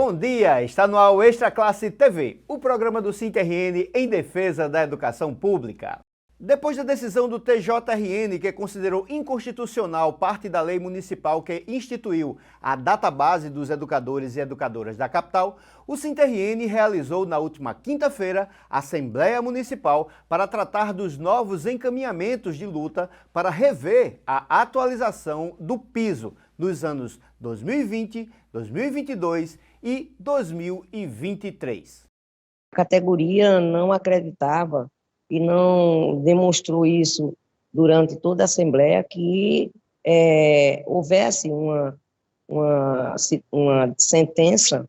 Bom dia, está no ar o Extra Classe TV, o programa do SINTRN em defesa da educação pública. Depois da decisão do TJRN, que considerou inconstitucional parte da lei municipal que instituiu a database dos educadores e educadoras da capital, o SINTRN realizou na última quinta-feira a Assembleia Municipal para tratar dos novos encaminhamentos de luta para rever a atualização do piso nos anos 2020, 2022 e 2023. A categoria não acreditava e não demonstrou isso durante toda a Assembleia, que houvesse uma sentença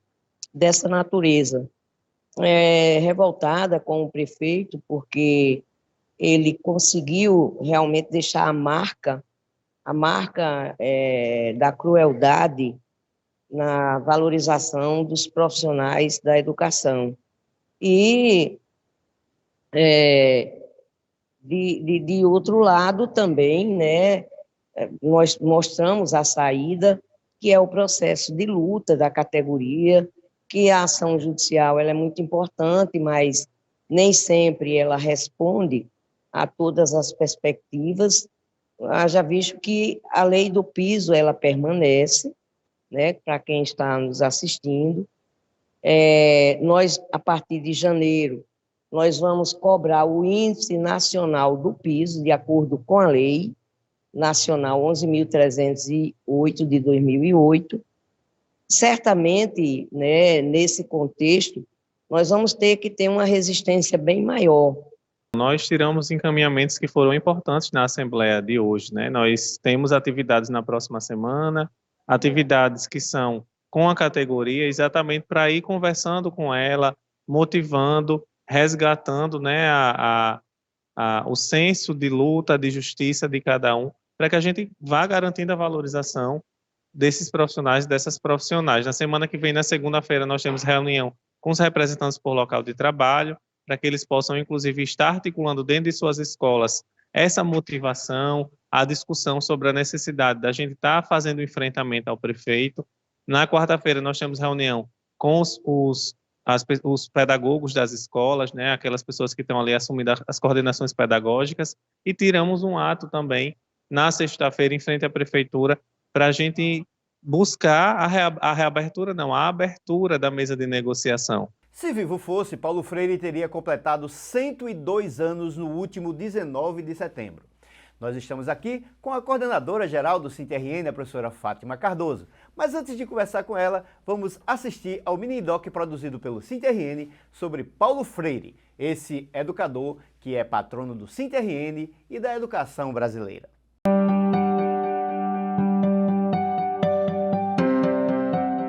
dessa natureza. Revoltada com o prefeito, porque ele conseguiu realmente deixar a marca da crueldade na valorização dos profissionais da educação. E de outro lado também, né, nós mostramos a saída, que é o processo de luta da categoria, que a ação judicial ela é muito importante, mas nem sempre ela responde a todas as perspectivas. Já visto que a lei do piso ela permanece, né, para quem está nos assistindo. Nós, a partir de janeiro, nós vamos cobrar o índice nacional do piso, de acordo com a lei nacional 11.308 de 2008. Certamente, né, nesse contexto, nós vamos ter que ter uma resistência bem maior. Nós tiramos encaminhamentos que foram importantes na Assembleia de hoje, né? Nós temos atividades na próxima semana, atividades que são com a categoria, exatamente para ir conversando com ela, motivando, resgatando, né, o senso de luta, de justiça de cada um, para que a gente vá garantindo a valorização desses profissionais, dessas profissionais. Na semana que vem, na segunda-feira, nós temos reunião com os representantes por local de trabalho, para que eles possam, inclusive, estar articulando dentro de suas escolas essa motivação, a discussão sobre a necessidade da gente estar fazendo enfrentamento ao prefeito. Na quarta-feira, nós temos reunião com os pedagogos das escolas, né, aquelas pessoas que estão ali assumindo as coordenações pedagógicas, e tiramos um ato também na sexta-feira em frente à prefeitura para a gente buscar a abertura da mesa de negociação. Se vivo fosse, Paulo Freire teria completado 102 anos no último 19 de setembro. Nós estamos aqui com a coordenadora geral do SINTRN, a professora Fátima Cardoso. Mas antes de conversar com ela, vamos assistir ao mini-doc produzido pelo SINTRN sobre Paulo Freire, esse educador que é patrono do SINTRN e da educação brasileira.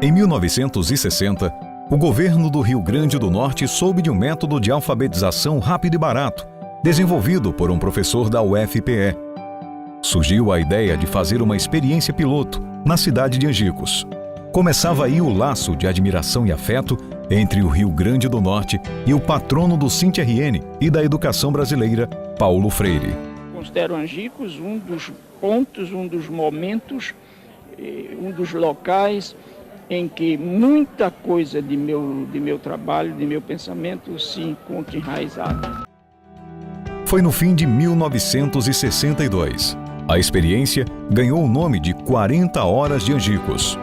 Em 1960, o governo do Rio Grande do Norte soube de um método de alfabetização rápido e barato, desenvolvido por um professor da UFPE. Surgiu a ideia de fazer uma experiência piloto na cidade de Angicos. Começava aí o laço de admiração e afeto entre o Rio Grande do Norte e o patrono do SINTRN e da educação brasileira, Paulo Freire. Considero Angicos um dos pontos, um dos momentos, um dos locais em que muita coisa de meu trabalho, de meu pensamento se encontra enraizada. Foi no fim de 1962. A experiência ganhou o nome de 40 Horas de Angicos.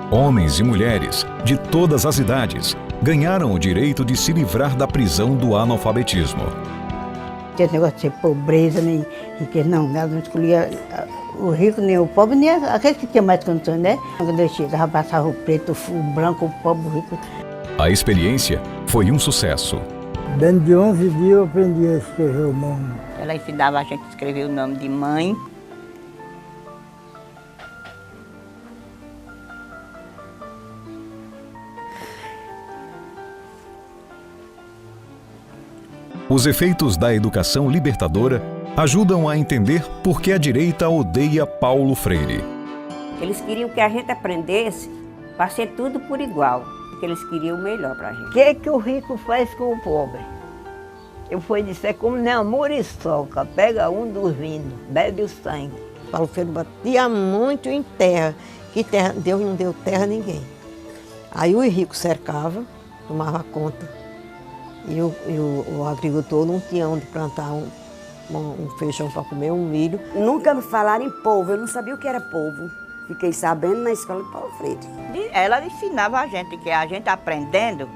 Homens e mulheres, de todas as idades, ganharam o direito de se livrar da prisão do analfabetismo. Esse negócio de ser pobreza, nem riqueza, não escolhia o rico, nem o pobre, nem aqueles que tinham mais condições, né? Quando eu chegava, passava o preto, o branco, o pobre, o rico. A experiência foi um sucesso. Dentro de 11 dias eu aprendi a escrever o nome. Ela ensinava a gente a escrever o nome de mãe. Os efeitos da educação libertadora ajudam a entender por que a direita odeia Paulo Freire. Eles queriam que a gente aprendesse para ser tudo por igual, porque eles queriam o melhor para a gente. O que o rico faz com o pobre? Eu fui dizer como nem muriçoca, pega um dos vinhos, bebe o sangue. Paulo Freire batia muito em terra, que terra, Deus não deu terra a ninguém. Aí os ricos cercavam, tomava conta. E o agricultor não tinha onde plantar um feijão para comer, um milho. Nunca me falaram em povo, eu não sabia o que era povo. Fiquei sabendo na escola de Paulo Freire. Ela ensinava a gente que a gente aprendendo,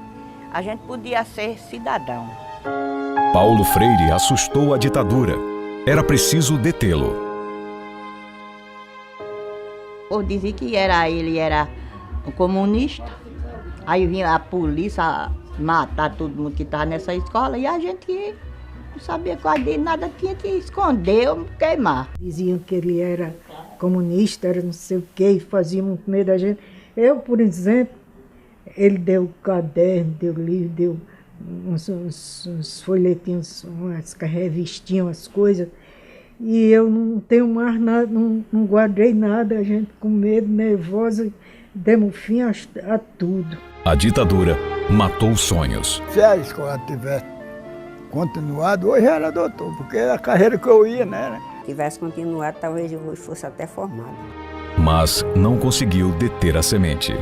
a gente podia ser cidadão. Paulo Freire assustou a ditadura. Era preciso detê-lo. Por dizer que ele era um comunista, aí vinha a polícia matar todo mundo que estava nessa escola e a gente não sabia quase dele, nada, tinha que esconder ou queimar. Diziam que ele era comunista, era não sei o quê, e faziam muito medo da gente. Eu, por exemplo, ele deu caderno, deu livro, deu uns folhetinhos, umas revistinhas, umas coisas. E eu não tenho mais nada, não guardei nada, a gente com medo, nervosa, demos fim a tudo. A ditadura matou sonhos. Se a escola tivesse continuado, hoje era doutor, porque era a carreira que eu ia, né? Se tivesse continuado, talvez eu hoje fosse até formado. Mas não conseguiu deter a semente.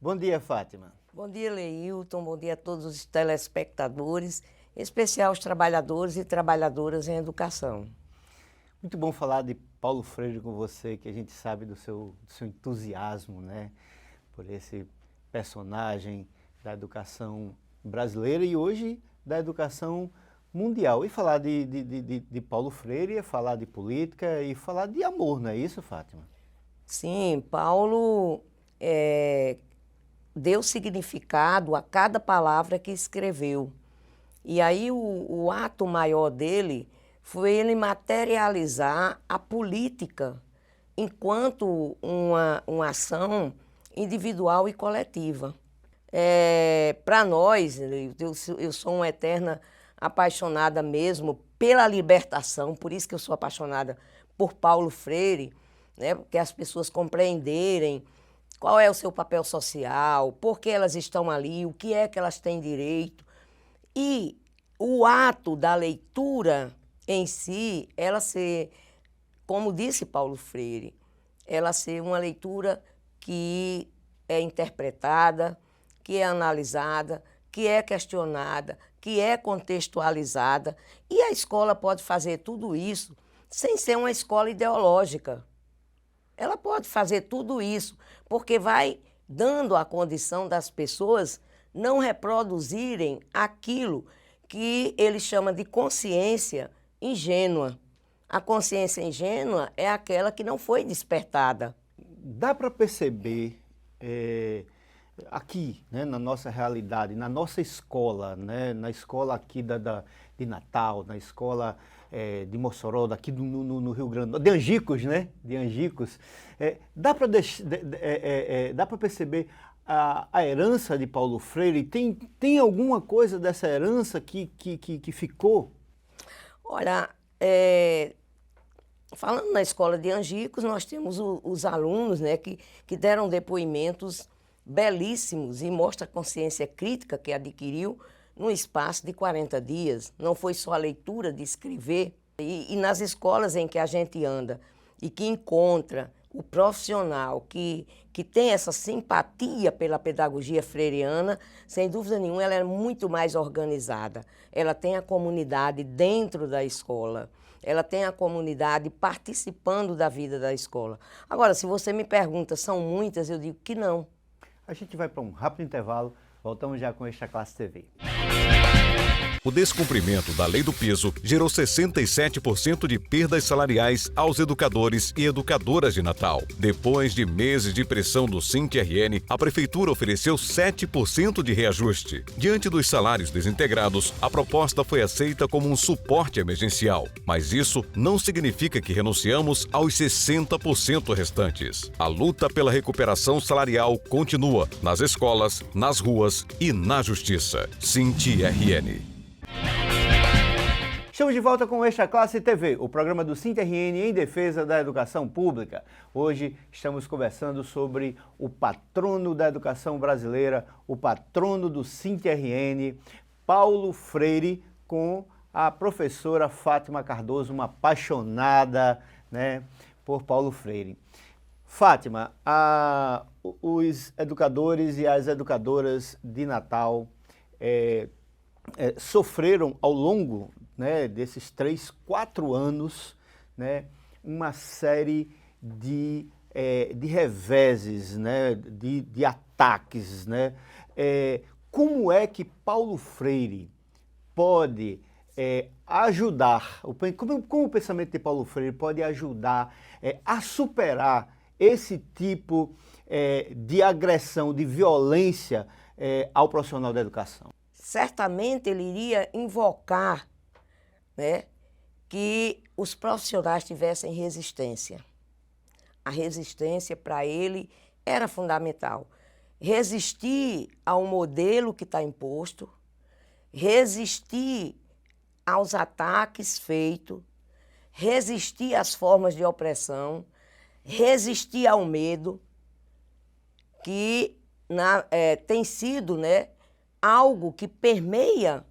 Bom dia, Fátima. Bom dia, Leilton. Bom dia a todos os telespectadores, em especial os trabalhadores e trabalhadoras em educação. Muito bom falar de Paulo Freire com você, que a gente sabe do seu entusiasmo, né, por esse personagem da educação brasileira e hoje da educação mundial. E falar de Paulo Freire é falar de política e falar de amor, não é isso, Fátima? Sim, Paulo deu significado a cada palavra que escreveu. E aí o ato maior dele foi ele materializar a política enquanto uma ação individual e coletiva. Para nós, eu sou uma eterna apaixonada mesmo pela libertação, por isso que eu sou apaixonada por Paulo Freire, né, porque as pessoas compreenderem qual é o seu papel social, por que elas estão ali, o que é que elas têm direito. E o ato da leitura em si, ela ser, como disse Paulo Freire, ela ser uma leitura que é interpretada, que é analisada, que é questionada, que é contextualizada. E a escola pode fazer tudo isso sem ser uma escola ideológica. Ela pode fazer tudo isso, porque vai dando a condição das pessoas não reproduzirem aquilo que ele chama de consciência ingênua. A consciência ingênua é aquela que não foi despertada. Dá para perceber aqui, né, na nossa realidade, na nossa escola, né, na escola aqui de Natal, na escola de Mossoró, daqui no Rio Grande, de Angicos, né? De Angicos. Dá para perceber a herança de Paulo Freire? Tem alguma coisa dessa herança que ficou? Olha, falando na escola de Angicos, nós temos os alunos, né, que deram depoimentos belíssimos e mostra a consciência crítica que adquiriu num espaço de 40 dias. Não foi só a leitura de escrever. E nas escolas em que a gente anda e que encontra o profissional que tem essa simpatia pela pedagogia freiriana, sem dúvida nenhuma, ela é muito mais organizada. Ela tem a comunidade dentro da escola. Ela tem a comunidade participando da vida da escola. Agora, se você me pergunta, são muitas? Eu digo que não. A gente vai para um rápido intervalo, voltamos já com Extra Classe TV. O descumprimento da lei do piso gerou 67% de perdas salariais aos educadores e educadoras de Natal. Depois de meses de pressão do SINT-RN, a Prefeitura ofereceu 7% de reajuste. Diante dos salários desintegrados, a proposta foi aceita como um suporte emergencial. Mas isso não significa que renunciamos aos 60% restantes. A luta pela recuperação salarial continua nas escolas, nas ruas e na Justiça. SINT-RN. Estamos de volta com o Extra Classe TV, o programa do SINTE-RN em defesa da educação pública. Hoje estamos conversando sobre o patrono da educação brasileira, o patrono do SINTE-RN, Paulo Freire, com a professora Fátima Cardoso, uma apaixonada, né, por Paulo Freire. Fátima, os educadores e as educadoras de Natal sofreram ao longo, né, desses 3, 4 anos, né, uma série de reveses, né, de ataques. Né? Como é que Paulo Freire pode ajudar, como o pensamento de Paulo Freire pode ajudar a superar esse tipo de agressão, de violência ao profissional da educação? Certamente ele iria invocar, né, que os profissionais tivessem resistência. A resistência para ele era fundamental. Resistir ao modelo que está imposto, resistir aos ataques feitos, resistir às formas de opressão, resistir ao medo, que tem sido, né, algo que permeia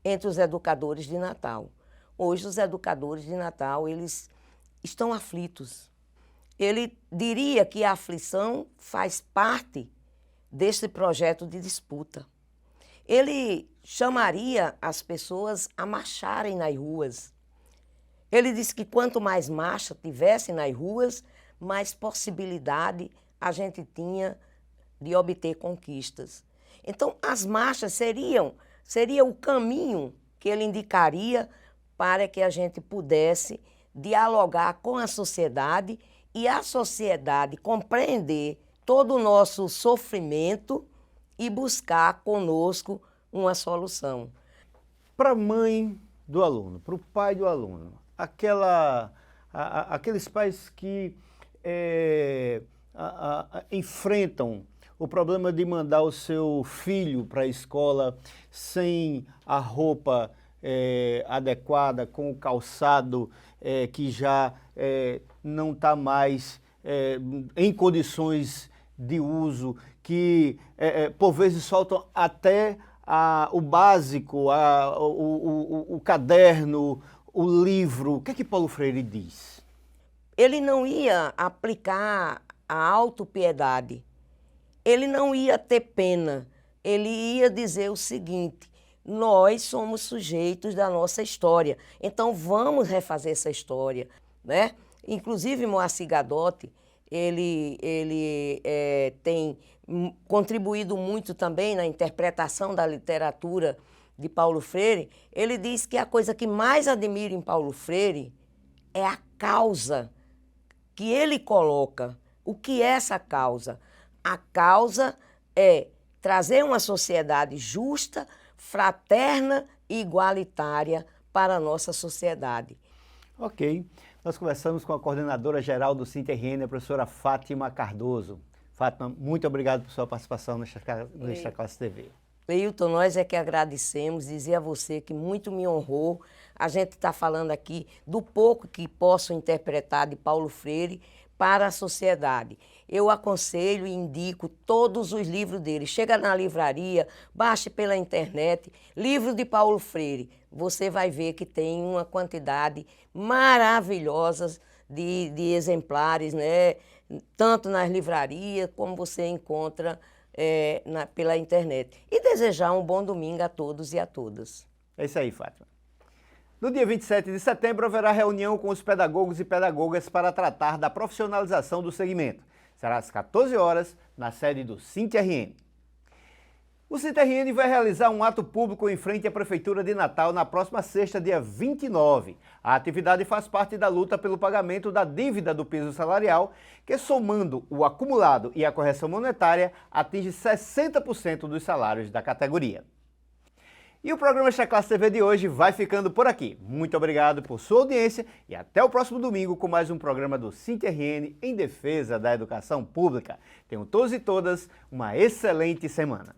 entre os educadores de Natal. Hoje os educadores de Natal, eles estão aflitos. Ele diria que a aflição faz parte desse projeto de disputa. Ele chamaria as pessoas a marcharem nas ruas. Ele disse que quanto mais marcha tivessem nas ruas, mais possibilidade a gente tinha de obter conquistas. Então, as marchas seria o caminho que ele indicaria para que a gente pudesse dialogar com a sociedade e a sociedade compreender todo o nosso sofrimento e buscar conosco uma solução. Para a mãe do aluno, para o pai do aluno, aqueles pais que enfrentam o problema de mandar o seu filho para a escola sem a roupa adequada, com o calçado que já não está mais em condições de uso, que por vezes faltam até o básico, o caderno, o livro. O que é que Paulo Freire diz? Ele não ia aplicar a autopiedade, ele não ia ter pena, ele ia dizer o seguinte: nós somos sujeitos da nossa história, então vamos refazer essa história, né? Inclusive Moacir Gadotti, ele tem contribuído muito também na interpretação da literatura de Paulo Freire. Ele diz que a coisa que mais admira em Paulo Freire é a causa que ele coloca. O que é essa causa? A causa é trazer uma sociedade justa, fraterna e igualitária para a nossa sociedade. Ok. Nós conversamos com a coordenadora geral do SINTE-RN, a professora Fátima Cardoso. Fátima, muito obrigado por sua participação no Extra Classe TV. Leilton, nós é que agradecemos, dizer a você que muito me honrou. A gente está falando aqui do pouco que posso interpretar de Paulo Freire para a sociedade. Eu aconselho e indico todos os livros dele. Chega na livraria, baixe pela internet, livro de Paulo Freire. Você vai ver que tem uma quantidade maravilhosa de exemplares, né? Tanto nas livrarias como você encontra pela internet. E desejar um bom domingo a todos e a todas. É isso aí, Fátima. No dia 27 de setembro haverá reunião com os pedagogos e pedagogas para tratar da profissionalização do segmento. Será às 14 horas, na sede do SINTE-RN. O SINTE-RN vai realizar um ato público em frente à Prefeitura de Natal na próxima sexta, dia 29. A atividade faz parte da luta pelo pagamento da dívida do piso salarial, que, somando o acumulado e a correção monetária, atinge 60% dos salários da categoria. E o programa Extra Classe TV de hoje vai ficando por aqui. Muito obrigado por sua audiência e até o próximo domingo com mais um programa do SINTE-RN em defesa da educação pública. Tenham todos e todas uma excelente semana.